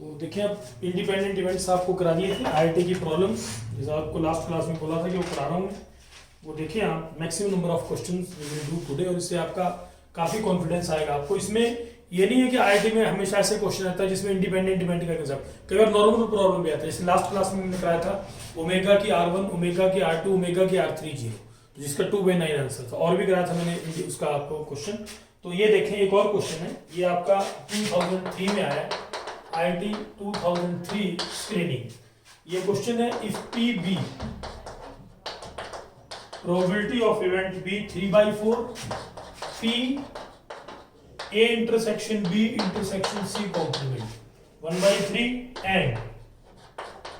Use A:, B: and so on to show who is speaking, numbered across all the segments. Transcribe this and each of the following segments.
A: तो देखिए अब इंडिपेंडेंट इवेंट्स आपको करा दिए थे आईआईटी की प्रॉब्लम्स, जैसे आपको लास्ट क्लास में बोला था कि वो करा रहा हूँ मैं। वो देखिए आप maximum number of questions we will do today, और इससे आपका काफ़ी कॉन्फिडेंस आएगा आपको। इसमें ये नहीं है कि आईआईटी में हमेशा ऐसे क्वेश्चन आता है जिसमें इंडिपेंडेंट इवेंट का कंसेप्ट, कई बार नॉर्मल प्रॉब्लम भी आता है। जैसे लास्ट क्लास में मैंने कराया था ओमेगा की R1, ओमेगा की R2, ओमेगा की R3 जीरो, तो जिसका 2/9 आंसर था। और भी कराया था मैंने उसका आपको क्वेश्चन। तो ये देखें एक और क्वेश्चन है, ये आपका 2003 में आया, IIT 2003 स्क्रीनिंग। ये क्वेश्चन है, if P B probability of event B 3/4, P A intersection B intersection C complement 1/3, and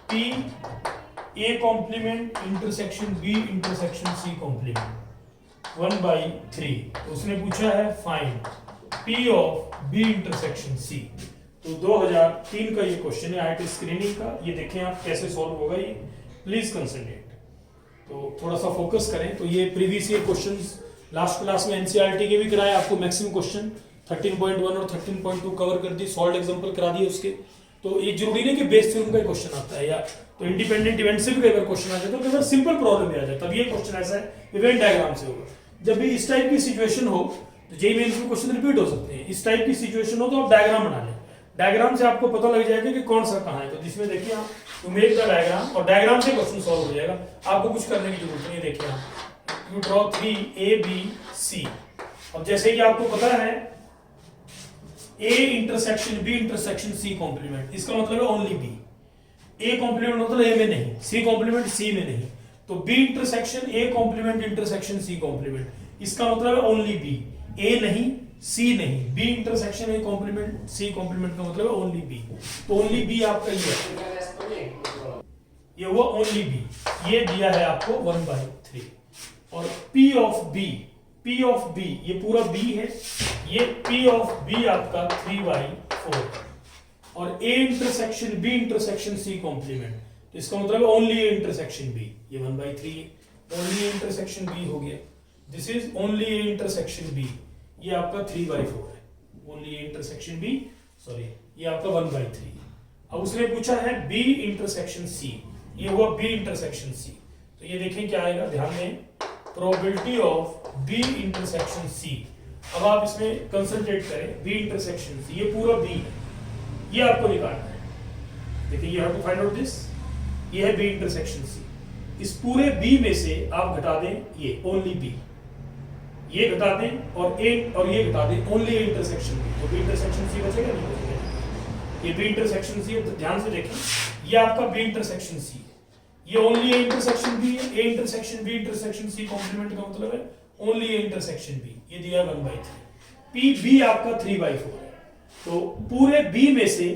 A: P A complement intersection B intersection C complement 1/3। तो उसने पूछा है find P of B intersection C। तो 2003 का ये question है IIT screening का। ये देखें आप कैसे सॉल्व होगा ये, प्लीज कंसंट्रेट। तो थोड़ा सा फोकस करें। तो ये previous year questions last class में एनसीईआरटी के भी कराए आपको, मैक्सिमम क्वेश्चन 13.1 और 13.2 कवर कर दी, सॉल्व एग्जांपल करा दिए उसके। तो ये जरूरी नहीं कि बेस थ्योरम का क्वेश्चन आता है, या तो इंडिपेंडेंट इवेंट से भी कई बार क्वेश्चन आ जाता है, कई बार सिंपल प्रॉब्लम भी आ जाता है। तब ये क्वेश्चन ऐसा है, इवेंट डायग्राम से होगा। जब भी इस टाइप की सिचुएशन हो तो जेईई मेंस में क्वेश्चन रिपीट हो सकते हैं। इस टाइप की सिचुएशन हो तो आप डायग्राम बना लें, डायग्राम से आपको पता लग जाएगा कि कौन सा कहाँ है। तो जिसमें देखिए आप यू मेक द डायग्राम, और डायग्राम से क्वेश्चन सॉल्व हो जाएगा, आपको कुछ करने की जरूरत नहीं है। देखिए आप you draw 3 A B C। अब जैसे कि आपको पता है A intersection B intersection C complement, इसका मतलब है ओनली B। A कॉम्प्लीमेंट मतलब A में नहीं, C कॉम्प्लीमेंट C में नहीं। तो B intersection A complement intersection C complement, इसका मतलब है ओनली B, A नहीं C नहीं। B intersection A complement C complement का मतलब है ओनली B। तो ओनली B आपका ये हुआ ओनली B। ये दिया है आपको 1/3। और P ऑफ B ये पूरा B है, ये P ऑफ B आपका 3/4। और A intersection B intersection C complement, तो इसका मतलब है ओनली A इंटरसेक्शन B, ये 1/3 है। ओनली A इंटरसेक्शन B हो गया, this is only A intersection B, ये आपका 3/4 है। Only A intersection B, sorry ये आपका 1/3। अब उसने पूछा है B इंटरसेक्शन C, ये हुआ B इंटरसेक्शन C। तो ये देखें क्या आएगा, ध्यान दें, probability of B intersection C। अब आप इसमें कंसंट्रेट करें, B इंटरसेक्शन C, ये पूरा B है, ये आपको निकालना है। देखिए you have to find out this, ये है B इंटरसेक्शन C। इस पूरे B में से आप घटा दें ये ओनली B, ये घटा दें और ये घटा दें ओनली A इंटरसेक्शन B, तो B इंटरसेक्शन C बचेगा नहीं बचेगा। ये B इंटरसेक्शन C है, तो ध्यान से देखें, ये आपका B इंटरसेक्शन C है, ये ओनली A इंटरसेक्शन B है। A intersection B intersection C complement का मतलब है ओनली A इंटरसेक्शन B, ये दिया 1/3। P B आपका 3/4 है। तो पूरे B में से,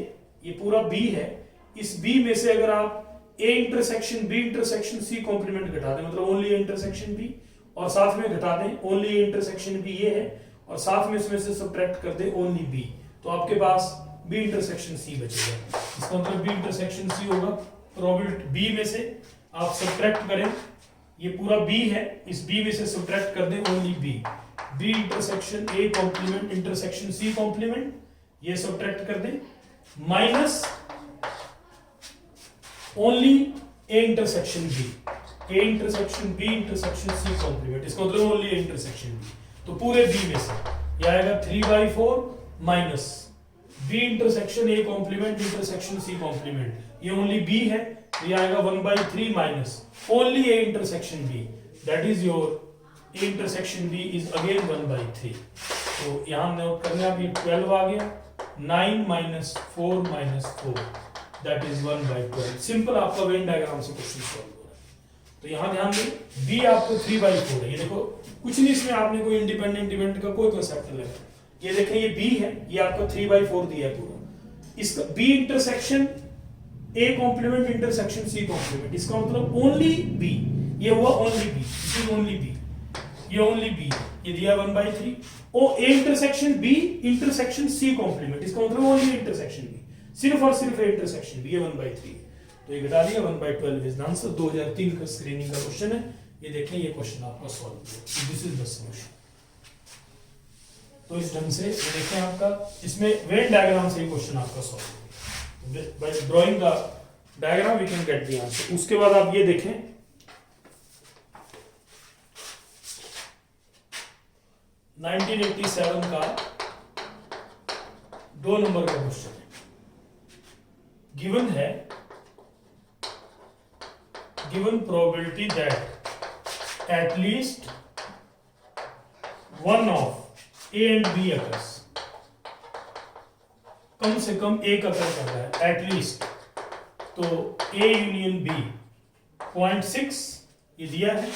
A: ये पूरा B है, इस B में से अगर आप A intersection B intersection C complement घटा दें, मतलब ओनली A इंटरसेक्शन B, और साथ में घटा दें ओनली A इंटरसेक्शन B ये है, और साथ में इसमें से सब्ट्रैक्ट कर दें ओनली B, तो आपके पास B इंटरसेक्शन C बचेगा। इसका मतलब B इंटरसेक्शन C होगा, प्रोबेबिलिटी B में से आप सब्ट्रैक्ट करें, ये पूरा B है, इस B में से सब्ट्रैक्ट कर दें only B intersection A complement intersection C complement, ये सब्ट्रैक्ट कर दें, minus only A intersection B intersection B intersection C complement, इसका मतलब ओनली A इंटरसेक्शन B। तो पूरे B में से ये आएगा 3/4 minus B intersection A complement intersection C complement, ये ओनली B है, तो ये आएगा 1/3 minus only A intersection B, that is your A intersection B is again 1/3। तो यहां नोट करना है, 12 आ गया, 9 - 4 - 4 दैट इज 1/12। सिंपल आपका वेन डायग्राम से क्वेश्चन सॉल्व हो रहा है। तो यहां ध्यान दें, B आपको 3/4 है, ये देखो कुछ नहीं, इसमें आपने कोई इंडिपेंडेंट इवेंट का कोई कंसेप्ट नहीं लगा। ये देखें ये B है, ये आपका 3/4 दिया है पूरा। इसका B intersection A complement intersection C complement, इसका मतलब ओनली B, ये हुआ only B, this is only B, ये ओनली B, ये दिया 1/3। ओ A intersection B intersection C complement, इसका मतलब ओनली इंटरसेक्शन B, सिर्फ और सिर्फ A इंटरसेक्शन B, ये 1/3। तो ये घटा दिया, 1/12 इज आंसर। 2003 का स्क्रीनिंग का क्वेश्चन है, ये देखें ये क्वेश्चन आपका सॉल्व हुआ, दिस इज द सॉल्यूशन। तो इस ढंग से ये देखें आपका इसमें वेन डायग्राम से ही क्वेश्चन आपका सॉल्व हो। by drawing the diagram we can get the answer. उसके बाद आप ये देखें 1987 का 2 नंबर का क्वेश्चन है। गिवन है, given probability that at least one of A and B occurs, कम से कम एक अकर कर रहा है, एट लीस्ट, तो ए यूनियन बी 0.6 ये दिया है,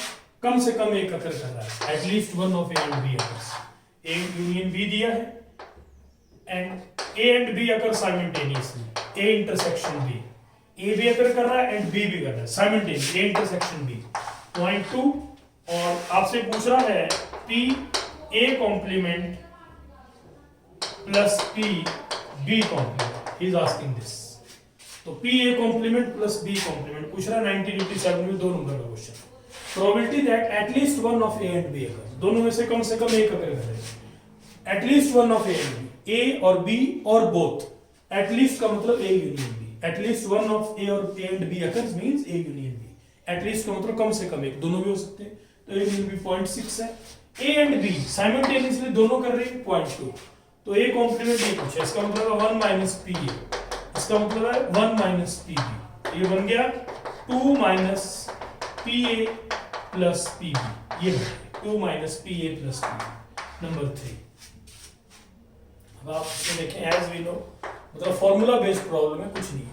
A: कम से कम एक अकर कर रहा है, at least one of A and B occurs, A union B दिया है and A and B occur simultaneously, A intersection B, A भी अकर कर रहा है एंड बी भी कर रहा है साइमल्टेनियसली, ए इंटरसेक्शन बी 0.2, और आपसे पूछ रहा है P A complement plus P B complement, he is asking this. तो P A complement plus B complement पूछ रहा है 1987 में 2 नंबर का question. Probability that at least one of A and B occur, दोनों में से कम एक अकर करें, at least one of A and B, A और बी और बोथ, एटलीस्ट का मतलब A union B, at least one of A और ए and B occurs means A union B, at least का मतलब कम से कम एक, दोनों भी हो सकते हैं, तो ए यूनियन बी 0.6 है, ए एंड बी साइमल्टेनियसली दोनों कर रहे हैं 0.2, तो ए कॉम्प्लीमेंट ये कुछ है, इसका मतलब है 1 माइनस पी ए, इसका मतलब है 1 माइनस पी बी, ये बन गया 2 minus P A plus P B, ये 2 minus P A plus P B, number 3। अब आप इसे देखें, एज वी नो, मतलब फॉर्मूला बेस्ड प्रॉब्लम है, कुछ नहीं है।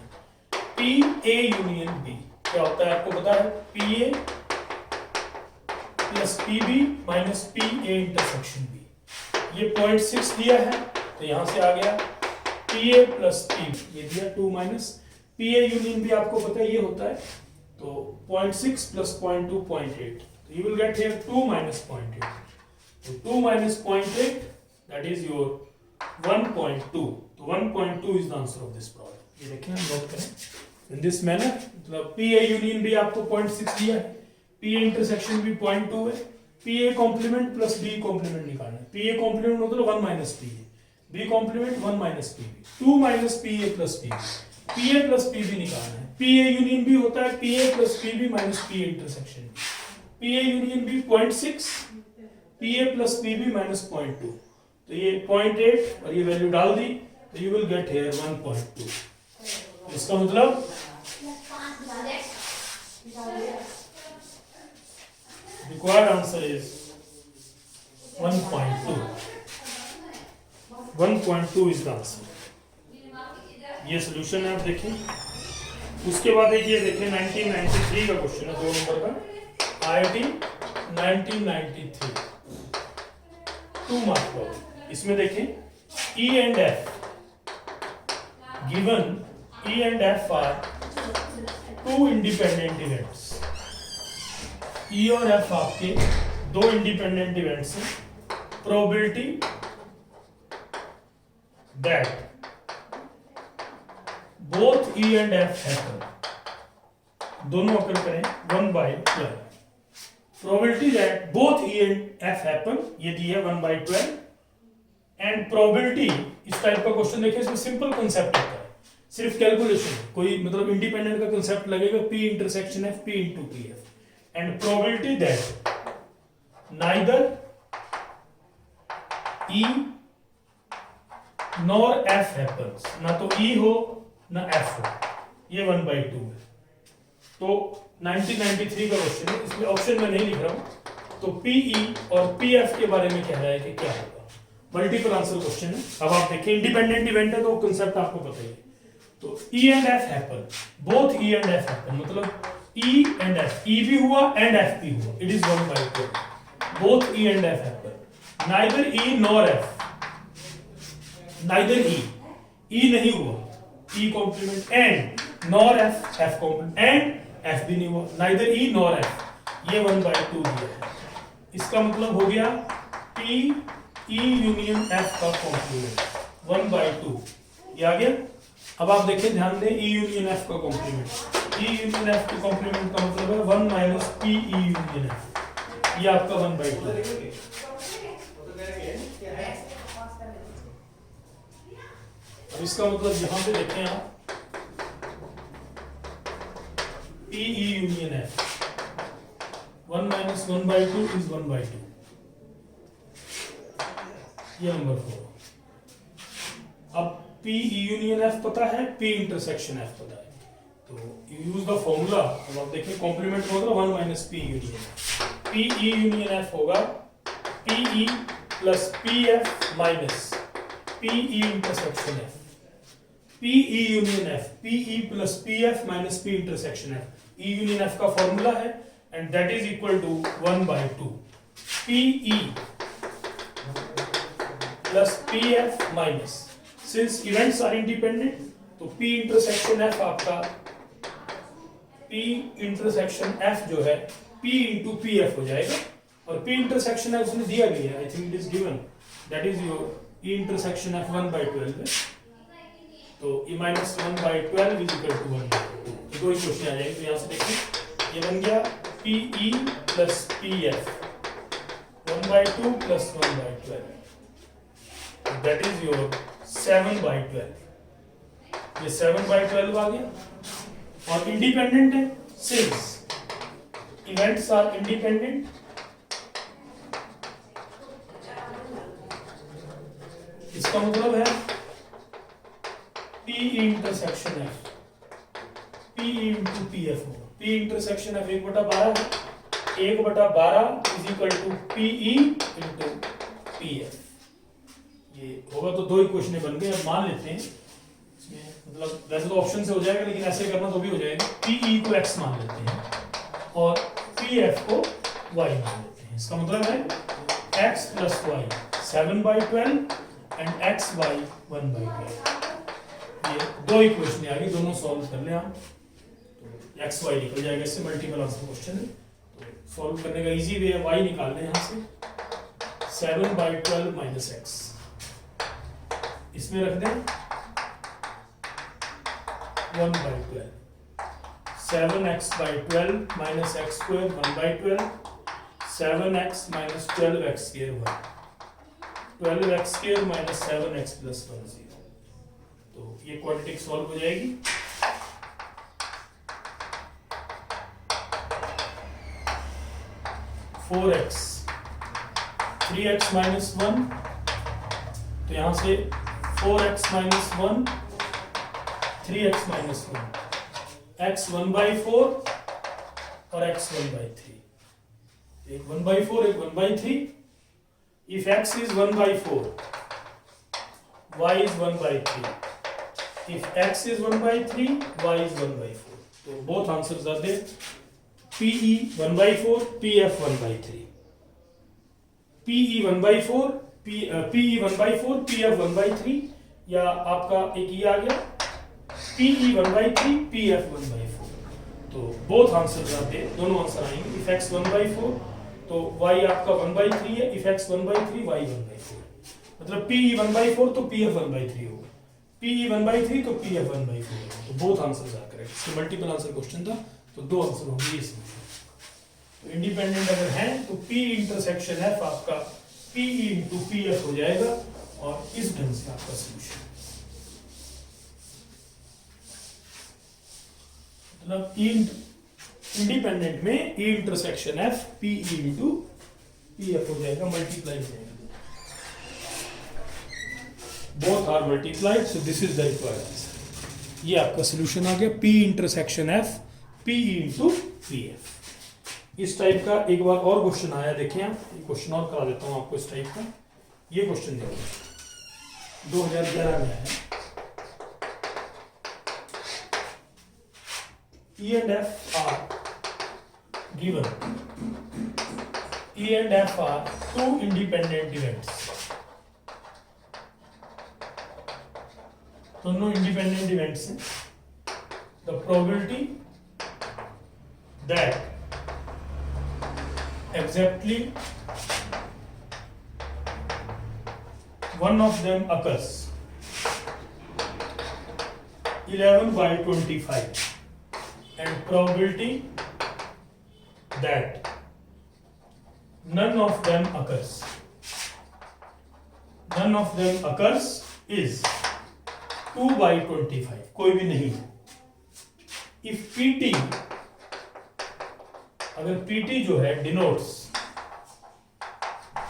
A: पी ए यूनियन बी क्या होता है आपको पता है, P A plus P B minus P A intersection B, ये 0.6 दिया है तो यहां से आ गया P A plus P B, ये दिया 2 minus P A union B, आपको पता है ये होता है, तो 0.6 प्लस 0.2 0.8, तो you will get here 2 minus 0.8, so 2 minus 0.8 that is your 1.2, तो 1.2 is the answer of this problem। ये देखें, हम नोट करें in this manner, मतलब पी ए यूनियन भी आपको 0.6 दिया है, पी ए इंटरसेक्शन भी 0.2 है, P A complement plus B complement निकालना है, पी ए कॉम्प्लीमेंट मतलब 1 minus P A, B complement 1 minus P B, 2 minus P A plus P B, P A plus P B निकालना है, P A union B होता है P A plus P B minus P A intersection B, P A union B 0.6, P A plus P B minus 0.2, तो ये 0.8 और ये value डाल दी, तो यू विल गेट हियर 1.2, इसका मतलब required answer is 1.2, 1.2 is the answer. ये solution है, आप देखें। उसके बाद एक ये देखें 1993 का क्वेश्चन है, 2 नंबर का, IIT 1993 2 मार्क प्रॉब्लम। इसमें देखें E and F, given E and F are 2 independent events, E और F आपके 2 इंडिपेंडेंट इवेंट्स हैं, probability that both E and F happen, दोनों अकर करें 1/12, probability that both E and F happen, ये दी है 1/12, एंड प्रोबेबिलिटी, इस type का क्वेश्चन देखिए, इसमें सिंपल कंसेप्ट होता है, सिर्फ कैलकुलेशन, कोई मतलब इंडिपेंडेंट का कंसेप्ट लगेगा, P intersection F, P into P F, and probability that neither E nor F happens, ना तो E हो ना F हो, ये 1/2 है। तो 1993 का क्वेश्चन है, इसमें ऑप्शन में नहीं लिख रहा हूं, तो PE और PF के बारे में कह रहा है कि क्या होगा, मल्टीपल आंसर क्वेश्चन है। अब आप देखिए, इंडिपेंडेंट इवेंट है तो कंसेप्ट आपको पता ही है, तो E and F happen, both E and F happen, मतलब E एंड F, E भी हुआ एंड F भी हुआ, it is 1/2, both E and F happen, neither E nor F, neither E नहीं हुआ, E complement, and nor F, F complement, and F भी नहीं हुआ, नाइदर E नॉर F, ये 1/2 दिया है। इसका मतलब हो गया P E यूनियन F का कॉम्प्लीमेंट 1/2, ये आ गया। अब आप देखिए, ध्यान दें, E यूनियन F का कॉम्प्लीमेंट, E यूनियन F के कॉम्प्लीमेंट का मतलब है 1 minus P E union F, ये आपका 1/2। अब इसका मतलब यहां पे देखें आप, PE union F, 1 minus 1 by 2 is 1 by 2, ये नंबर 4। अब PE union F पता है, P intersection F पता है, तो you use the formula। अब आप देखिए कॉम्प्लीमेंट होगा 1 minus P union F, PE union F होगा PE plus PF minus PE intersection F, PE union F, PE plus PF minus P intersection F, E union F का formula है and that is equal to 1 by 2 PE plus PF minus, since events are independent तो P intersection F आपका P intersection F जो है P into PF हो जाएगा, और P intersection F उसने दिया भी है, I think it is given, that is your E intersection F 1 by 12 है, तो E minus 1 by 12 is equal to 1 by 2। तो दो ही क्वेश्चन आ जाएंगे, तो यहाँ से देखिए ये बन गया PE plus PF 1 by 2 plus 1 by 12, that is your 7 by 12, ये 7 by 12 आ गया, और इंडिपेंडेंट है, सिंस इवेंट्स आर इंडिपेंडेंट, इसका मतलब है PE intersection F PE into PF होगा, P इंटरसेक्शन F 1/12 है, 1/12 is equal to PE into PF, ये होगा। तो दो ही क्वेश्चन बन गए। अब मान लेते हैं इसमें, मतलब वैसे तो ऑप्शन से हो जाएगा, लेकिन ऐसे करना तो भी हो जाएगा। PE को x मान लेते हैं और PF को y मान लेते हैं, इसका मतलब है x plus y 7 by 12 and x by 1 by 12, ये दो ही क्वेश्चन आ गए, दोनों सॉल्व कर लें आप, तो x y निकल जाएगा, इससे मल्टीपल आंसर क्वेश्चन है, तो सॉल्व करने का इजी वे है, y निकाल लें यहाँ से 7 by 12 minus x, इसमें रख दें 1 by 12, 7x by 12 minus x square 1 by 12, 7x minus 12x square 1, 12x square minus 7x plus 1 0, तो ये क्वाड्रेटिक सॉल्व हो जाएगी। फोर एक्स 3x minus 1, तो यहां से 4x minus 1 3x minus 1, x 1 by 4 और x 1 by 3, एक 1 by 4 एक 1 by 3, if x is 1 by 4 y is 1 by 3, if x is 1 by 3 y is 1 by 4, तो both answers are there, PE 1 by 4 PF 1 by 3, PE 1 by 4 PE 1 by 4 PF 1 by 3, या आपका एक ये आ गया PE 1 by 3 PF 1 by 4, तो both answers are there, दोनों answer आएंगे। if x 1 by 4 तो y आपका 1 by 3 है, if x 1 by 3 y 1 by 4, मतलब PE 1 by 4 तो PF 1 by 3 होगा, PE 1 by 3 तो PF 1 by 4 होगा, तो both answers are correct। इसके मल्टीपल आंसर क्वेश्चन था, तो दो आंसर होंगे इसमें। तो इंडिपेंडेंट अगर है तो P इंटरसेक्शन F आपका PE into PF हो जाएगा, और इस ढंग से आपका सॉल्यूशन, मतलब इंडिपेंडेंट में E intersection F PE into PF हो जाएगा, मल्टीप्लाई हो जाएगा, both are multiplied, so this is the required answer. ये आपका सॉल्यूशन आ गया, P intersection F PE into PF। इस टाइप का एक बार और क्वेश्चन आया, देखें आप, एक क्वेश्चन और करा देता हूं आपको इस टाइप का। ये क्वेश्चन देखिए 2011 में आया, E and F are given, E and F are two independent events, दोनों इंडिपेंडेंट इवेंट्स हैं, the probability that exactly one of them occurs 11 by 25, and probability that none of them occurs is 2 by 25, कोई भी नहीं। if PT अगर PT जो है denotes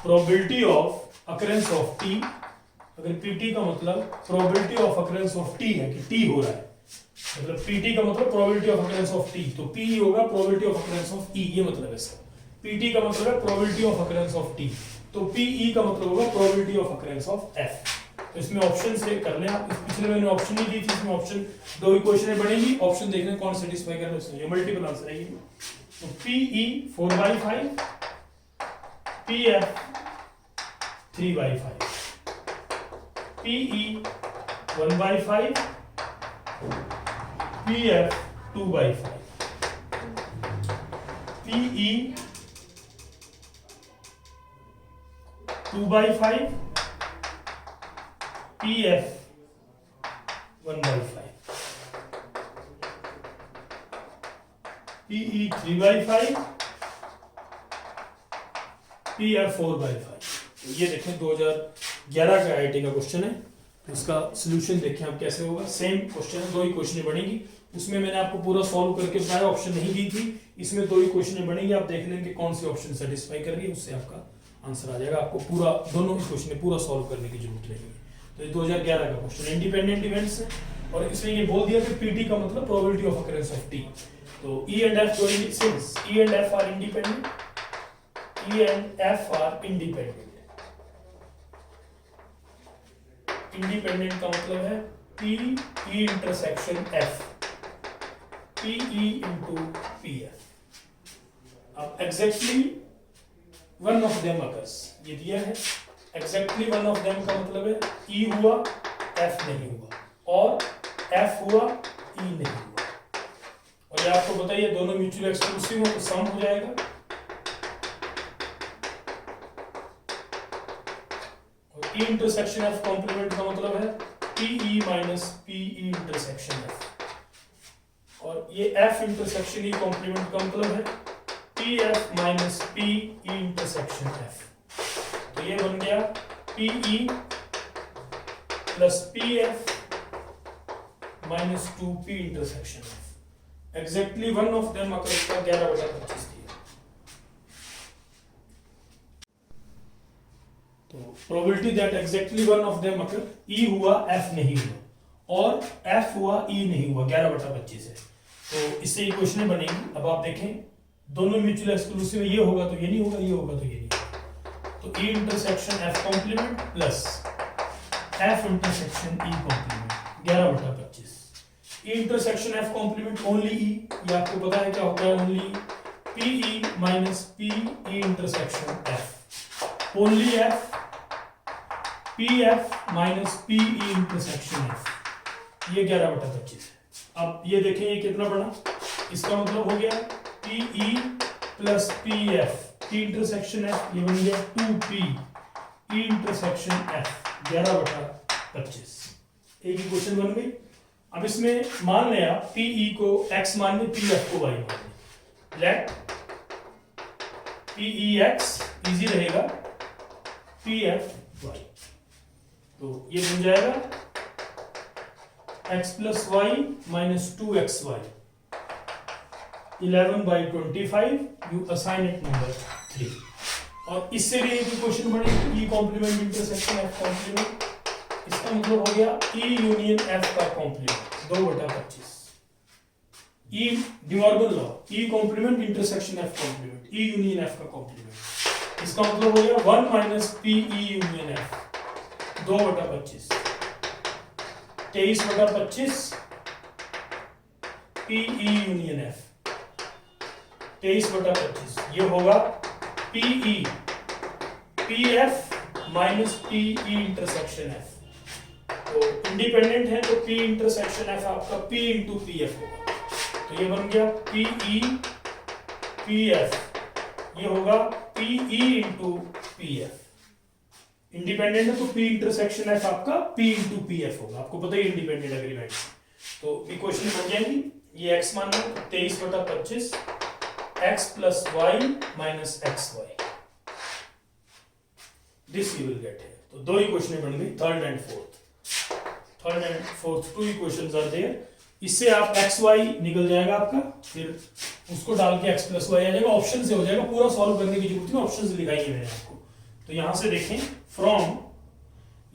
A: probability of occurrence of T, अगर PT का मतलब probability of occurrence of T है कि टी हो रहा है, मतलब पीटी का मतलब probability of occurrence of T, तो पी होगा प्रोबेबिलिटी ऑफ अकरेंस ऑफ ई, ये मतलब है इसका। पीटी का मतलब है probability of occurrence of T, तो पीई का मतलब होगा probability of occurrence of F. तो इसमें ऑप्शन से कर लें आप, पिछले मैंने ऑप्शन नहीं दी थी, इसमें ऑप्शन दो इक्वेशन बनेगी, ऑप्शन देख लें कौन सेटिस्फाई कर रहा है, ये मल्टीपल आंसर है। तो P E 4/5, P F 3/5, P E 1/5, P F 2/5, P E 2/5, P F 1/5, P E 3/5, P F 4/5। ये देखें 2011 का आईआईटी का क्वेश्चन है, तो इसका सॉल्यूशन देखें आप कैसे होगा। सेम क्वेश्चन है, दो ही क्वेश्चन बनेगी, उसमें मैंने आपको पूरा सॉल्व करके बताया, ऑप्शन नहीं दी थी, इसमें दो ही क्वेश्चन बनेंगे, आप देख लेंगे कौन सी ऑप्शन सेटिस्फाई कर रही है, उससे आपका आंसर आ जाएगा। आपको पूरा दोनों ही क्वेश्चन पूरा सॉल्व करने की जरूरत नहीं है। तो ये 2011 का क्वेश्चन इंडिपेंडेंट इवेंट्स है, और इसमें ये बोल दिया कि पीटी का मतलब probability of occurrence of T. तो E and F since E and F are independent, E and F are independent, independent का मतलब है P E intersection F, P E into P F. अब exactly one of them occurs, ये दिया है, exactly one of them का मतलब है ई हुआ एफ नहीं हुआ, और एफ हुआ ई नहीं हुआ, और ये आपको बताइए दोनों म्यूचुअल एक्सक्लूसिव हो तो सम हो जाएगा, और ई इंटरसेक्शन एफ कॉम्प्लीमेंट का मतलब है P E minus P E intersection F, और ये एफ इंटरसेक्शन ई कॉम्प्लीमेंट का मतलब है P F minus P E intersection F. तो ये बन गया P E plus P F minus 2p intersection F. Exactly one of them अगर इसका 11/25 दिया, तो probability that exactly one of them अगर ई हुआ एफ नहीं हुआ और एफ हुआ ई नहीं हुआ 11/25 है। तो इससे इक्वेशन बनेगी। अब आप देखें दोनों म्यूचुअल एक्सक्लूसिव, ये होगा तो ये नहीं होगा, ये होगा तो ये नहीं होगा, तो E intersection F complement plus F intersection E complement 11/25। E intersection F complement only E, ये आपको पता है क्या होता है, only P E minus P E intersection F, only F P F minus P E intersection F, ये 11/25 है। अब ये देखें ये कितना बना, इसका मतलब हो गया P E plus P F, P intersection F, ये बन गया 2p ई इंटरसेक्शन एफ 11/25। एक ही क्वेश्चन बन गई। अब इसमें मान लें आप पीई को x मान लें, पी एफ को y मान लें, लेट पीई x इजी रहेगा, पी एफ y, तो ये बन जाएगा x plus Y minus 2xy 11/25, you assign it number 3। और इससे भी एक क्वेश्चन बनेगी, E complement intersection F complement, इसका मतलब हो गया ई यूनियन एफ का complement 2/25, E De Morgan law, E complement intersection F complement, E union F का कॉम्प्लीमेंट, इसका मतलब हो गया 1 minus P E union F 2/25, 23/25 P E union F 23/25, ये होगा P E P F minus P E intersection F. तो independent है तो पी इंटरसेक्शन एफ आपका पी इंटू पी एफ होगा, तो ये बन गया पीई पी एफ, ये होगा P E into P F. Independent है तो पी इंटरसेक्शन एफ आपका पी इंटू पी एफ होगा, आपको पता ही इंडिपेंडेंट एग्रीमेंट। तो इक्वेशन बन जाएगी, ये x मान लो 23/25 x plus Y minus X Y, this you will get है। तो दो इक्वेशन बन गई, third and fourth, two equations are there. इससे आप एक्स वाई निकल जाएगा आपका, फिर उसको डाल के एक्स प्लस वाई आ जाएगा, ऑप्शन से हो जाएगा, पूरा सॉल्व करने की जरूरत नहीं, ऑप्शन से दिखाई है मैंने आपको। तो यहां से देखें फ्रॉम,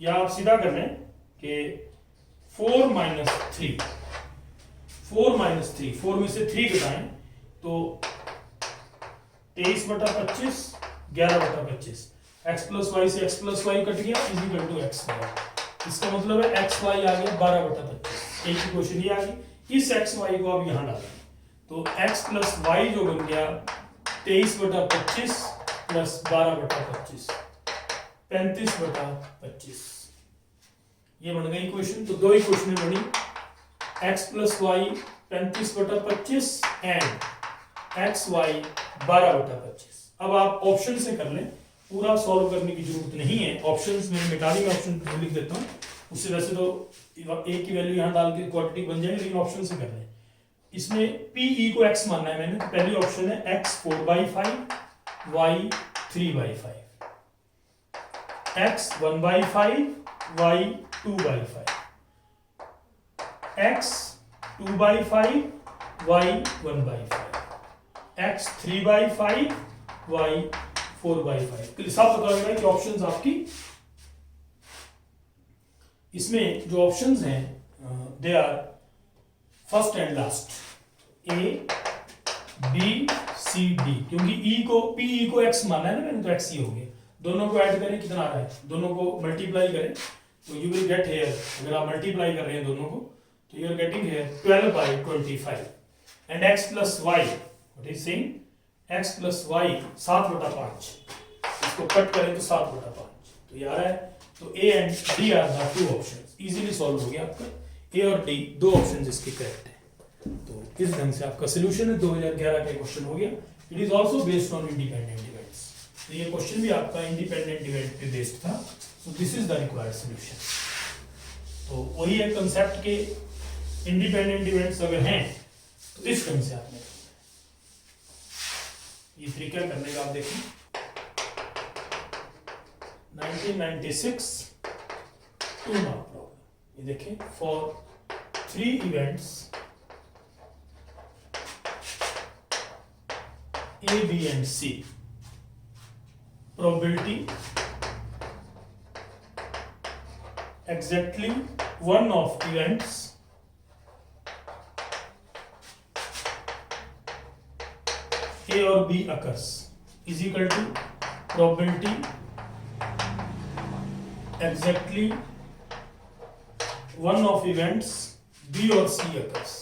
A: या आप सीधा कर लें कि 4 माइनस 3, 4 माइनस 3, 4 में से 3 घटाएं तो 23/25, 11/25, एक्स प्लस वाई से एक्स प्लस वाई कट गया, is equal to X Y. इसका मतलब है एक्स वाई आ गया 12/25। एक इक्वेशन ये आ गई, इस एक्स वाई को आप यहां डालें तो एक्स प्लस वाई जो बन गया 23/25 प्लस 12/25, 35/25, ये बन गई इक्वेशन। तो दो इक्वेशन बनी, X plus Y 35/25 and X Y 12/25। अब आप ऑप्शन से कर लें, पूरा सॉल्व करने की जरूरत नहीं है, ऑप्शंस में मिटा दी, मैं ऑप्शन लिख देता हूं, उससे वैसे तो एक की वैल्यू यहां डाल के क्वांटिटी बन जाएगी, लेकिन ऑप्शन से कर लें। इसमें पी ई को एक्स मानना है मैंने, तो पहली ऑप्शन है X 4/5 Y 3/5, X 1/5 Y 2/5, X 2/5 Y 1/5, X 3/5 Y 4/5। साफ बता रहा है कि ऑप्शंस आपकी, इसमें जो ऑप्शंस हैं they are first and last, A B C D, क्योंकि ई को पी ई को एक्स माना है ना मैंने, तो एक्स ही हो गया। दोनों को ऐड करें, कितना आ रहा है, दोनों को मल्टीप्लाई करें तो यू विल गेट हियर, अगर आप मल्टीप्लाई कर रहे हैं दोनों को तो you are getting here 12/25 and X plus Y, what is saying, X plus Y 7/5, इसको कट करें तो 7/5, तो ये आ रहा है। तो A and D R the two options, easily solve हो गया आपका, ए और डी दो ऑप्शंस इसके करेक्ट है। तो इस ढंग से आपका सॉल्यूशन है, 2011 का क्वेश्चन हो गया। It is also based on independent events, तो ये क्वेश्चन भी आपका इंडिपेंडेंट इवेंट पे बेस्ड था, सो this is the required solution. तो वही है कंसेप्ट के इंडिपेंडेंट इवेंट्स अगर हैं तो इस ढंग से आपने ये तरीका करने का, आप देखें 1996 2 मार्क प्रॉब्लम, ये देखें for 3 events A, B and C, probability exactly one of events A or B occurs is equal to probability exactly one of events B or C occurs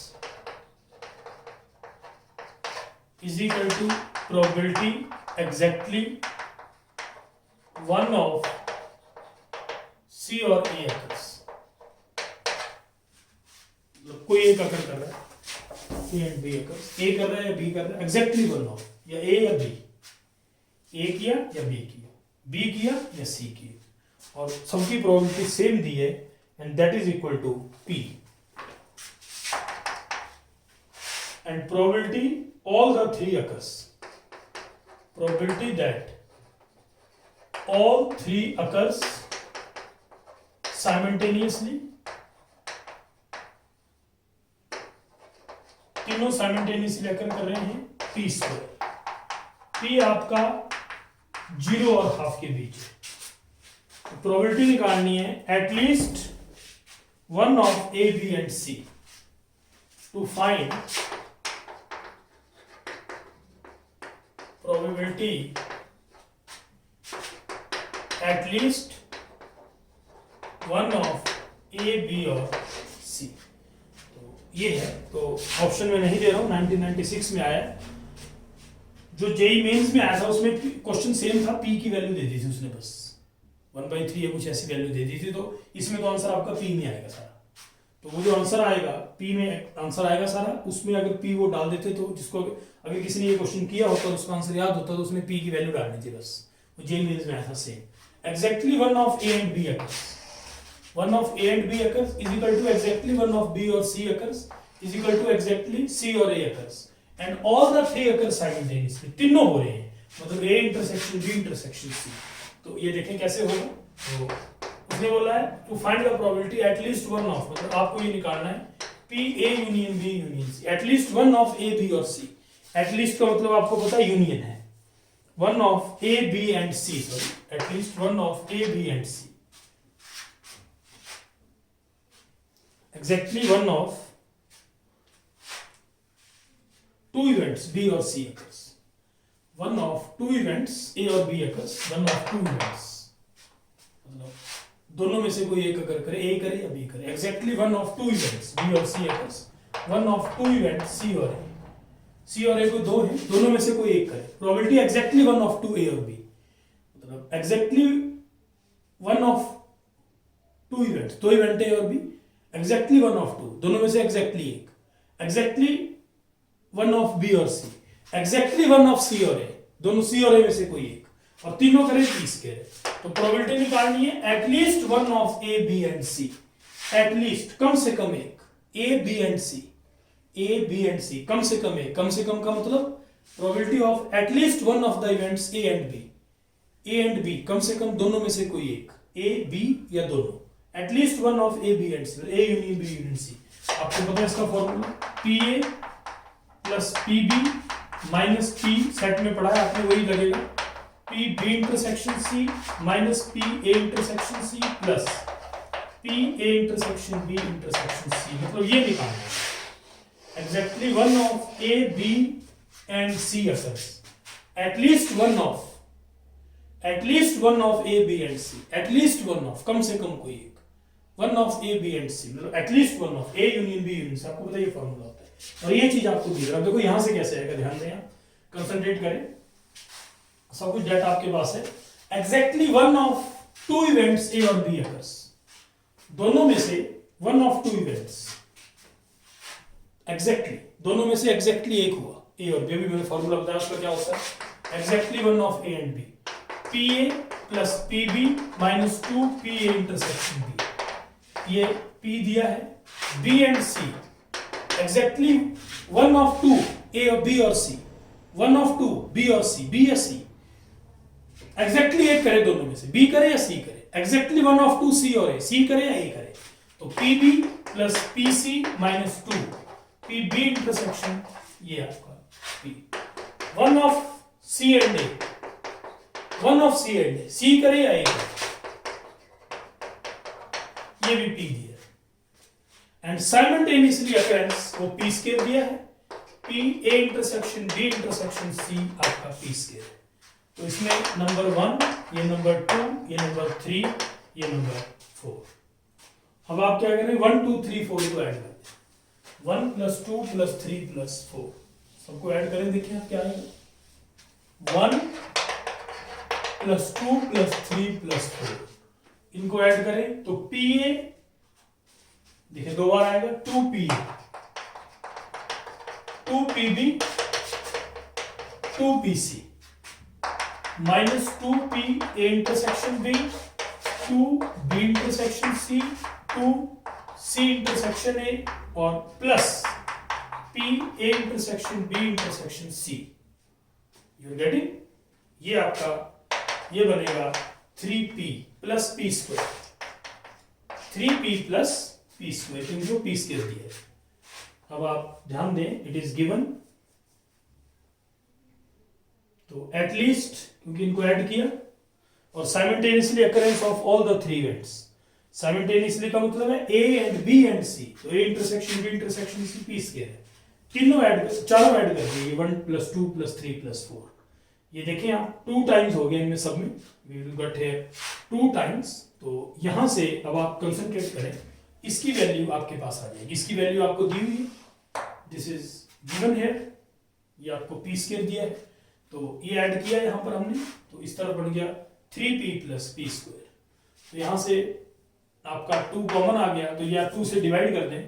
A: is equal to probability exactly one of C or A occurs। कोई एक अकर कर रहा है, A and B occurs, A कर रहा है या B कर रहा है, exactly one of, या A या B, A किया या B किया, B किया या C किया, और सबकी प्रोबेबिलिटी सेम दी है and that is equal to P, and probability all the 3 occurs, probability that all 3 occurs simultaneously, तीनों साइमल्टेनियसली अकर कर रहे हैं, P स्क्वायर, P आपका 0 और हाफ के बीच है, प्रोबेबिलिटी निकालनी है at least one of A, B and C to find probability at least one of A, B और C। तो ये है, तो ऑप्शन में नहीं दे रहा हूं, 1996 में आया, जो जेई मेंस में आया था उसमें क्वेश्चन सेम था, पी की वैल्यू दे दी थी उसने, बस 1/3 या कुछ ऐसी वैल्यू दे दी थी, तो इसमें तो आंसर आपका पी में आएगा सारा। तो वो जो आंसर आएगा पी में आंसर आएगा सारा, उसमें अगर पी वो डाल देते तो जिसको अगर किसी ने ये क्वेश्चन किया होता तो उसका आंसर याद होता तो उसने पी की वैल्यू डालनी थी बस। वो जेई मेंस में आया था same. Exactly one of A and B occurs, one of A and B occurs is equal to exactly one of B और C occurs is equal to exactly C और A occurs, and all the 3 occurs simultaneously, तीनों हो रहे हैं, मतलब A intersection B intersection C. तो ये देखें कैसे होगा, तो उसने बोला है to find the probability at least one of, मतलब आपको ये निकालना है P A union B union C, at least one of A B और C। एटलीस्ट का मतलब आपको पता है यूनियन है, one of A B and C, sorry at least one of A B and C, exactly one of two events B or C occurs, one of two events A or B occurs, one of two events, मतलब दोनों में से कोई एक अगर करे, A करे या B करे, exactly one of two events B or C occurs, one of two events C or A, C और A को दो हैं, दोनों में से कोई एक करे, probability exactly one of two A और B, मतलब exactly one of two events, दो event A और B, exactly one of two, दोनों में से exactly एक, exactly वन ऑफ बी और सी, एग्जैक्टली वन ऑफ सी और ए, दोनों सी और ए में से कोई एक, और तीनों करे 30 के, तो प्रोबेबिलिटी निकालनी है at least one of A B and C, at least कम से कम एक, A B and C, A B and C कम से कम एक, कम से कम का मतलब probability of at least one of the events A and B, A and B कम से कम दोनों में से कोई एक, ए बी या दोनों, at least one of A B and C, A union B union C. आपको पता है इसका formula, P A plus P B minus P, set में पढ़ा है आपने वही लगेगा, P B intersection C minus P A intersection C plus P A intersection B intersection C, मतलब ये निकालना है exactly one of A B and C occurs, at least one of A B and C, at least one of कम से कम कोई एक, one of A B and C मतलब at least one of A union B union C, आपको पता है ये फॉर्मूला होता है, और ये चीज आपको दी है। अब देखो यहां से कैसे आएगा, ध्यान दें, कंसंट्रेट करें, सब कुछ डाटा आपके पास है, exactly one of two events A और बी अकर्स, दोनों में से one of two events, exactly दोनों में से एग्जैक्टली एक हुआ, ए और बी, भी मैंने फॉर्मूला बताया उसका क्या होता है, exactly one of A and B, P A plus P B minus two P A intersection B, ये पी दिया है, B and C exactly one of two A और बी और C, one of two B और C, B या सी, exactly एक करे दोनों में से, बी करे या सी करे, exactly one of two C और ए, सी करे या ए करे, तो P B plus P C minus two P B intersection, ये आपका P, one of C and A, one of C and A, C करे या ए करे, ये भी पी दिया, एंड साइमल्टेनियसली अकरेंस वो पी स्क्वायर दिया है, P A intersection B intersection C आपका पी स्क्वायर है, तो इसमें नंबर 1, ये नंबर 2, ये नंबर 3, ये नंबर 4। अब आप क्या करें, 1 2 3 4 को ऐड कर दें, 1 + 2 + 3 + 4 सबको ऐड करें, देखिए आप क्या आएगा, 1 + 2 + 3 + 4, इनको ऐड करें तो पी ए देखिए दो बार आएगा, 2p 2pb 2pc minus 2p a intersection b 2b intersection c 2c intersection a और plus p a intersection b intersection c, you getting, ये आपका ये बनेगा 3p plus p square, 3p plus P square, क्योंकि जो P square दिया है। अब आप ध्यान दें, इट इज गिवन, तो एटलीस्ट क्योंकि इनको ऐड किया, और simultaneously occurrence of all the three events, simultaneously का मतलब है A and B and C, तो A intersection B intersection C P square है, तीनों ऐड चारों ऐड कर दिए, 1 + 2 + 3 + 4, ये देखें आप 2 टाइम्स हो गए इनमें सब में, we will get here 2 times, तो यहां से अब आप कंसंट्रेट करें, इसकी वैल्यू आपके पास आ जाएगी, इसकी वैल्यू आपको दी हुई है, दिस इज गिवन हियर, ये आपको पी स्क्वायर दिया है, तो ये ऐड किया यहां पर हमने, तो इस तरफ बन गया 3p + p स्क्वायर, तो यहां से आपका 2 कॉमन आ गया, तो ये 2 से डिवाइड कर दें,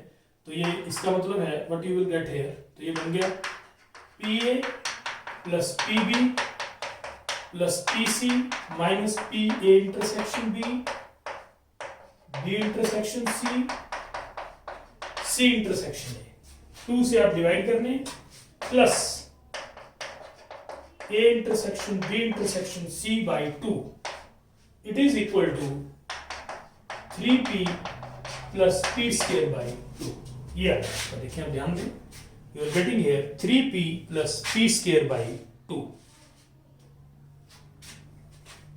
A: तो ये इसका मतलब है what you will get here, तो ये बन गया pa + pb + pc minus pa intersection b B intersection C intersection A, 2 से आप डिवाइड करने, plus A intersection B intersection C by 2, it is equal to 3p + p² by 2, ये आ गया, देखिए आप ध्यान दें, you are getting here 3p plus p square by 2,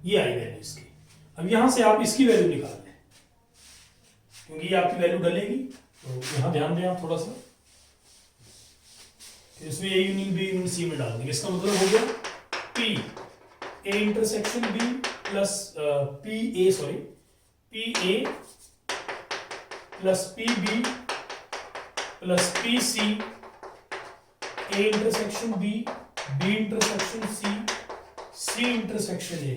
A: ये आई वैल्यू इसकी। अब यहां से आप इसकी वैल्यू निकाल लें, क्योंकि ये आपकी वैल्यू डलेगी, तो यहां ध्यान दें आप थोड़ा सा, तो इसमें A union B union C में डाल देंगे। इसका मतलब हो गया p a intersection b plus p a plus p b plus p c, a intersection b intersection c intersection a,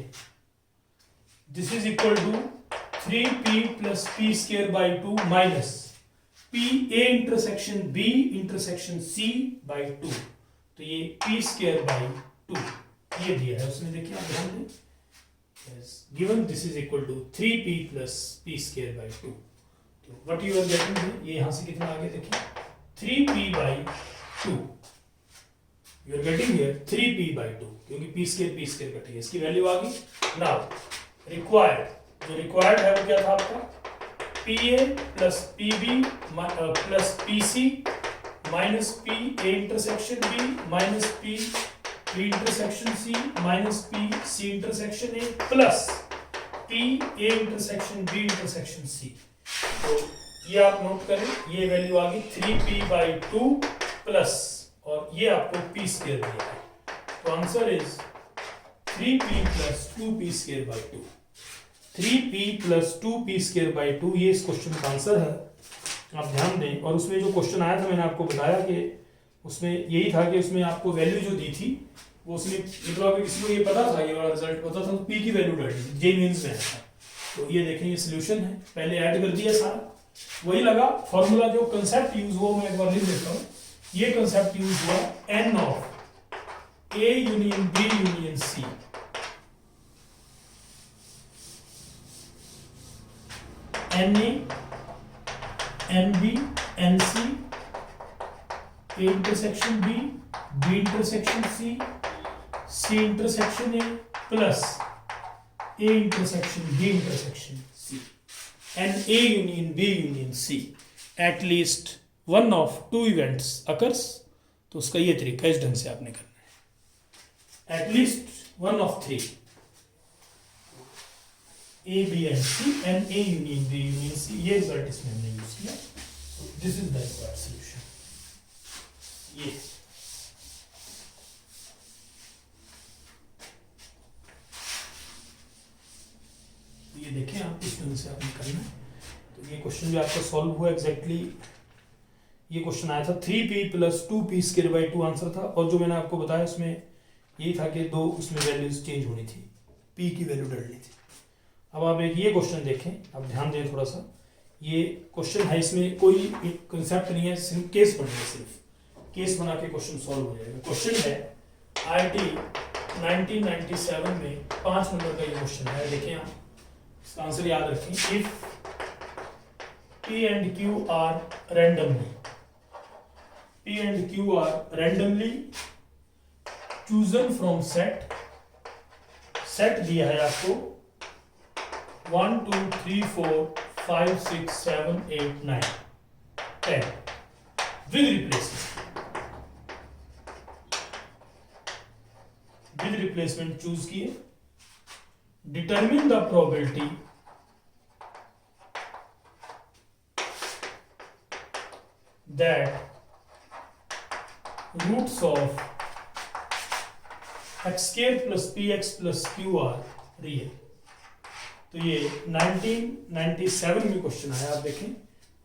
A: this is equal to 3p plus p square by 2 minus p a intersection b intersection c by 2, तो ये p square by 2 ये दिया है उसमें, देखिए आप ध्यान दें, given this is equal to 3p plus p square by 2, तो व्हाट यू आर गेटिंग, ये यहां से कितना आ गया, देखिए 3p by 2, you are getting here 3p by 2, क्योंकि p स्क्वायर कटेगा, इसकी वैल्यू आ गई। नाउ रिक्वायर्ड, जो रिक्वायर्ड है वो क्या था आपका, PA plus PB plus PC minus P A intersection B minus P B intersection C minus P C intersection A plus P A intersection B intersection C, तो ये आप नोट करें, ये वैल्यू आ गई 3p बाई 2 प्लस, और ये आपको p square दिया है, तो answer is 3p plus 2p square by 2, 3p plus 2p square by 2, ये इस क्वेश्चन का आंसर है, आप ध्यान दें। और उसमें जो क्वेश्चन आया था मैंने आपको बताया कि उसमें यही था कि उसमें आपको वैल्यू जो दी थी वो उसमें मतलब अगर किसी को ये पता था, ये वाला रिजल्ट पता था, तो p की वैल्यू डाली थी, जे मीन्स में था, तो ये देखें ये सोल्यूशन है, पहले ऐड कर दिया सारा, वही लगा फॉर्मूला, जो कंसेप्ट यूज हुआ मैं एक बार लिख देता हूँ, ये कंसेप्ट यूज हुआ n of a union b union c, NA, NB, NC, A intersection B, B intersection C, C intersection A plus A intersection B intersection C, and A union B union C. At least one of two events occurs, तो उसका ये तरीका इस ढंग से आपने करना है, at least one of three, A, B and C, and A union B union C, ये रिजल्ट इसमें हमने यूज किया, this is the required solution. ये ये देखें आप इस ढंग से आपने करना है, तो ये क्वेश्चन भी आपका सॉल्व हुआ एग्जैक्टली, ये क्वेश्चन आया था 3p plus 2p square by 2 answer था, और जो मैंने आपको बताया उसमें यही था कि दो उसमें वैल्यूज चेंज होनी थी, p की वैल्यू डालनी थी। अब आप एक ये क्वेश्चन देखें, आप ध्यान दें थोड़ा सा, ये क्वेश्चन है, इसमें कोई कंसेप्ट नहीं है, सिर्फ केस बनेगा, सिर्फ केस बना के क्वेश्चन सॉल्व हो जाएगा। क्वेश्चन है IIT 1997 में 5 नंबर का ये क्वेश्चन है, देखें आप इसका आंसर याद रखें, if P and Q are randomly chosen from set दिया है आपको 1 2 3 4 5 6 7 8 9 10 with replacement चूज किए, determine the probability that roots of x square plus px plus q are real। तो ये 1997 में क्वेश्चन आया, आप देखें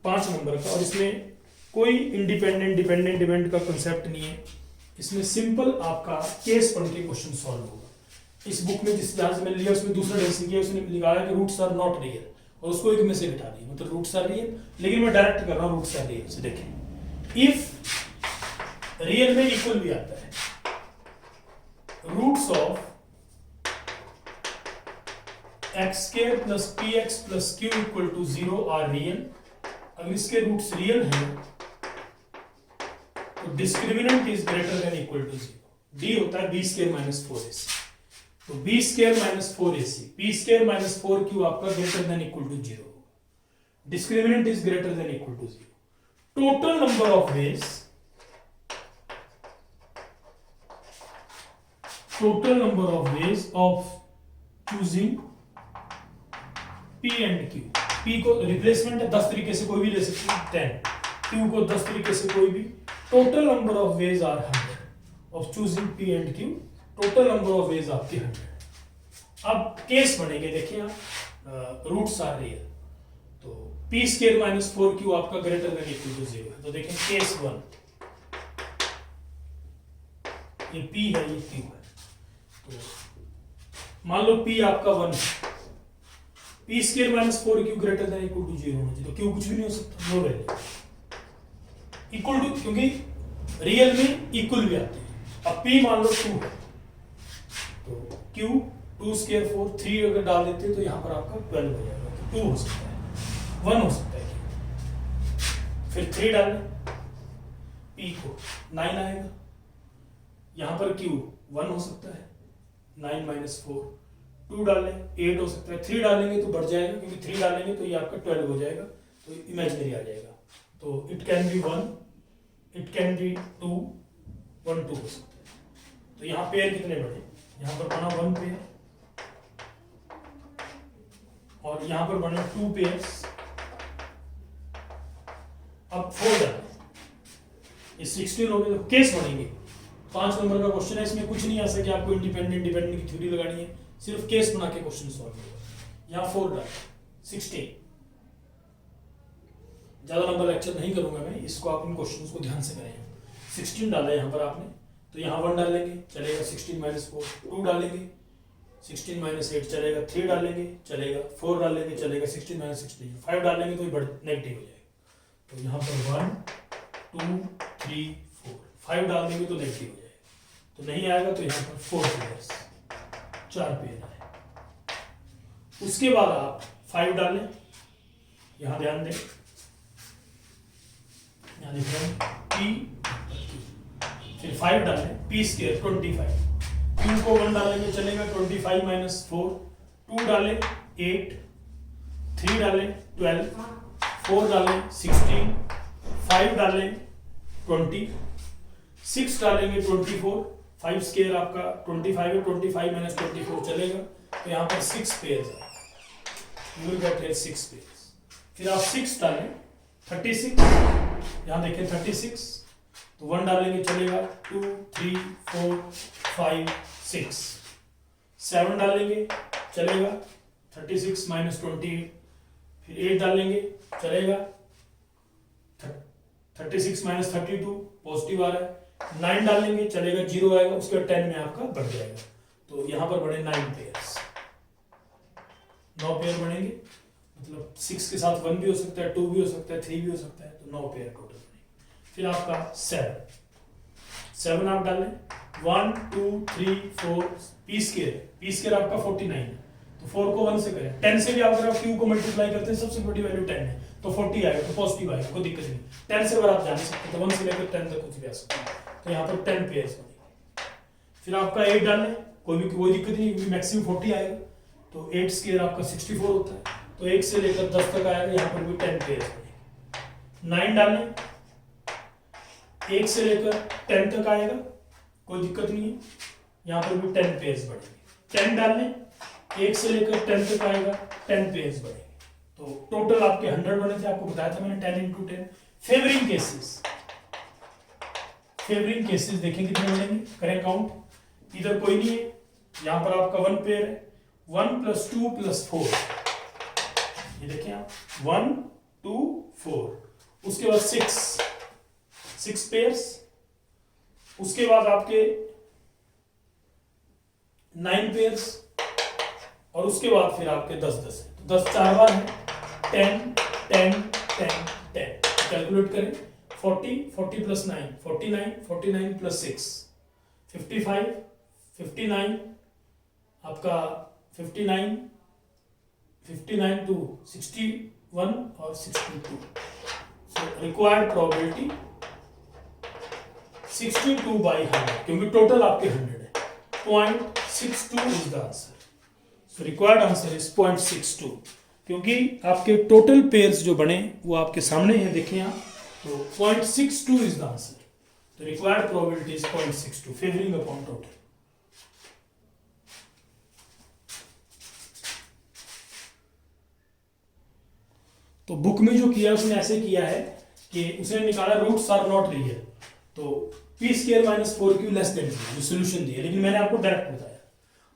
A: 5 नंबर का, और इसमें कोई इंडिपेंडेंट डिपेंडेंट इवेंट का कंसेप्ट नहीं है, इसमें सिंपल आपका केस पढ़ के क्वेश्चन सॉल्व होगा। इस बुक में जिस जहां से मैंने लिया उसमें दूसरा ढंग किया, उसने लिखा है कि रूट्स आर नॉट रियल, और उसको एक में से घटा दिया, मतलब रूट्स आर रियल, लेकिन मैं डायरेक्ट कर रहा हूँ रूट्स आर रियल से। देखें इफ रियल में इक्वल भी आता है, roots of x square plus px plus q equal to 0 are real। अगर इसके रूट्स रियल हैं तो discriminant is greater than equal to 0। d होता है b स्क्वायर माइनस 4ac, तो b square minus 4ac, p square minus 4q आपका greater than equal to 0 होगा, discriminant is greater than equal to 0। total number of ways of choosing P and Q. P को replacement है 10 तरीके से कोई भी ले सकते हैं 10, Q को 10 तरीके से कोई भी. Total number of ways are 100 of choosing P and Q. Total number of ways आपके 100. अब केस बनेंगे, देखिए आप रूट्स आर रियल, तो P स्क्वायर माइनस 4Q आपका ग्रेटर देन इक्वल टू 0 है. तो देखें केस 1, ये P है ये Q है. तो मान लो P आपका 1 है, P square minus 4Q greater than equal to 0 होना चाहिए. तो Q कुछ भी नहीं हो सकता, नो वैल्यू. इक्वल टू, क्योंकि रियल में इक्वल भी आते हैं. अब P मान लो 2 है, तो Q 2 स्क्वायर 4 3 अगर डाल देते हैं तो यहाँ पर आपका 12 हो जाएगा. तो 2 हो सकता है, 1 हो सकता है, फिर 3 डालें P को 9 आएगा. यहाँ पर Q 1 हो सकता है, 9 माइनस 4. 2 डालें 8 हो सकता है. 3 डालेंगे तो बढ़ जाएगा, क्योंकि 3 डालेंगे तो ये आपका 12 हो जाएगा, तो इमेजिनरी आ जाएगा. तो it can be 1, it can be 2, 1 2 हो सकता है. तो यहाँ पेयर कितने बने, यहाँ पर बना 1 पेयर और यहाँ पर बने 2 पेयर्स. अब 4 डालें, ये 16 हो गए. तो केस बनेंगे. 5 नंबर का क्वेश्चन है, इसमें कुछ नहीं ऐसा कि आपको इंडिपेंडेंट डिपेंडेंट की थ्योरी लगानी है, सिर्फ केस बना के क्वेश्चन सॉल्व होगा. यहाँ 4 डाल 16. ज्यादा नंबर लेक्चर नहीं करूंगा मैं, इसको आप इन क्वेश्चंस को ध्यान से करें. 16 डाला यहाँ पर आपने, तो यहाँ 1 डालेंगे चलेगा, 16 माइनस 4. 2 डालेंगे 16 माइनस 8 चलेगा, 3 डालेंगे चलेगा, 4 डालेंगे चलेगा, 16 माइनस 16. 5 डालेंगे तो ये नेगेटिव हो जाएगा. तो यहाँ पर 1 2 3 4, 5 डाल देंगे तो नेगेटिव हो जाएगा. तो नहीं आएगा, तो यहाँ पर 4 पेयर्स, 4 पेयर आए. उसके बाद आप 5 डालें, यहाँ ध्यान दें, यहाँ लिख रहे हैं P, फिर 5 डालें P स्क्वायर 25. Q को 1 डालेंगे चलेगा, 25 माइनस 4. 2 डालें 8, 3 डालें 12, 4 डालें 16, 5 डालें 20, 6 डालेंगे 24. 5 स्क्वायर आपका 25 है, 25 माइनस 24 चलेगा, तो यहाँ पर 6 पेयर्स है. You will get here 6 pairs. फिर आप 6 डालें 36, यहाँ देखें 36, तो 1 डालेंगे चलेगा, 2 3 4 5 6. 7 डालेंगे चलेगा, 36 माइनस 28. फिर 8 डालेंगे चलेगा, 36 माइनस 32 पॉजिटिव आ रहा है. 9 डालेंगे चलेगा, 0 आएगा, उसके बाद 10 में आपका बढ़ जाएगा. तो यहाँ पर बने 9 पेयर्स, 9 पेयर बनेंगे. मतलब 6 के साथ 1 भी हो सकता है, 2 भी हो सकता है, 3 भी हो सकता है. तो 9 पेयर टोटल बनेंगे. फिर आपका 7 आप डालें, 1 2 3 4. P स्क्वायर आपका 49 है, तो 4 को 1 से करें. 10 से भी आप अगर Q को मल्टीप्लाई करते हैं, सबसे बड़ी वैल्यू 10 है, तो 40 आएगा, तो पॉजिटिव आएगा, कोई दिक्कत नहीं. 10 से अगर आप जान सकते तो 1 से लेकर 10 तक कुछ भी आ सकता है. तो यहाँ पर 10 पेयर्स बनेंगे. फिर आपका 8 डालें, कोई दिक्कत नहीं, क्योंकि मैक्सिमम 40 आएगा. तो 8 स्क्वायर आपका 64 होता है, तो 1 से लेकर 10 तक आएगा. यहाँ पर भी 10 पेयर्स बनेंगे. 9 डालें, 1 से लेकर 10 तक आएगा, कोई दिक्कत नहीं है, यहाँ पर भी 10 पेयर्स बनेंगे. 10 डालें, 1 से लेकर 10 तक आएगा, 10 पेयर्स बनेंगे. तो टोटल आपके 100 बने थे, आपको बताया था मैंने 10 into 10. फेवरिंग केसेस देखें कितने बनेंगे, करें काउंट. इधर कोई नहीं है, यहाँ पर आपका 1 पेयर है. 1 + 2 + 4, ये देखें आप, 1 2 4. उसके बाद 6 पेयर्स. उसके बाद आपके 9 पेयर्स, और उसके बाद फिर आपके 10 है. तो 10 4 बार है, 10 10 10 10. कैलकुलेट करें, 40 + 9 49, 49 + 6 55, 59 आपका 59 2 61 और 62. सो रिक्वायर्ड प्रोबेबिलिटी 62/100, क्योंकि टोटल आपके 100 है. 0.62 is the answer. So required answer is 0.62, क्योंकि आपके टोटल पेयर्स जो बने वो आपके सामने हैं. देखिए आप, तो 0.62 is the answer. The required probability is 0.62, favoring upon total. तो बुक में जो किया उसने ऐसे किया है कि उसने निकाला रूट्स आर नॉट रियल, तो P square minus 4q less than जो सोल्यूशन दिया, लेकिन मैंने आपको डायरेक्ट बताया।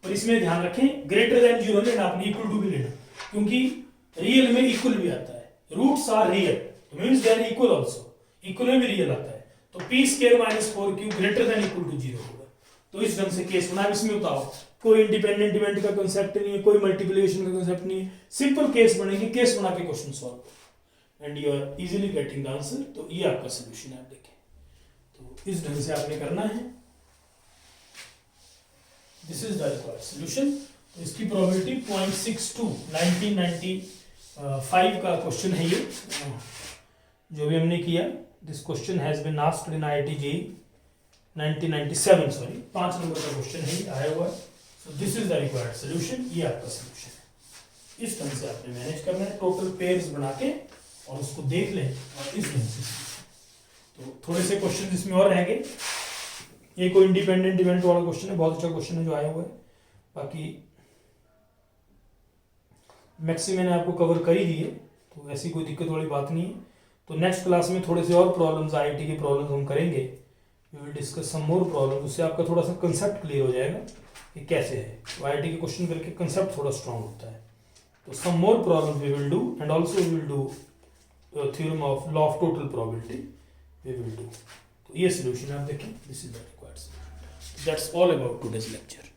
A: और इसमें ध्यान रखें ग्रेटर देन 0 लेना, आपने इक्वल टू भी लेना, क्योंकि रियल में इक्वल भी आता है। Roots are real means they are equal also, equal में भी रियल आता है, तो P square minus 4q greater than equal to 0 होगा। तो इस ढंग से केस बना। इसमें बताओ कोई इंडिपेंडेंट इवेंट का कंसेप्ट नहीं है, कोई मल्टीप्लिकेशन का कंसेप्ट नहीं है, सिंपल केस बनेगी, केस बना के question solve and you are easily getting the answer. तो ये आपका सोल्यूशन है। आप देखें तो इस ढंग से आपने करना है। This is the required solution. तो इसकी प्रोबेबिलिटी 0.62, 1995 का क्वेश्चन है ये जो भी हमने किया। This question has been asked in IIT JEE 1997, sorry 5 number का क्वेश्चन है, आया हुआ है। So this is the required solution. ये आपका सोल्यूशन है। इस ढंग से आपने मैनेज करना है, टोटल पेयर्स बना के और उसको देख लें और इस ढंग से। तो थोड़े से क्वेश्चन इसमें और रहेंगे। ये कोई इंडिपेंडेंट इवेंट वाला क्वेश्चन है, बहुत अच्छा क्वेश्चन है जो आया हुआ है। बाकी मैक्सिमम मैंने आपको कवर कर ही दिए, तो ऐसी कोई दिक्कत वाली बात नहीं है। तो नेक्स्ट क्लास में थोड़े से और प्रॉब्लम्स, IIT के प्रॉब्लम्स हम करेंगे। We will discuss some more problem, उससे आपका थोड़ा सा कंसेप्ट क्लियर हो जाएगा कि कैसे है। तो IIT के क्वेश्चन करके कंसेप्ट थोड़ा स्ट्रांग होता है। तो some more problems we will do and also we will do theorem of law of total probability we will do. तो ये सोल्यूशन आप देखें, this is the required solution. That's all about today's lecture.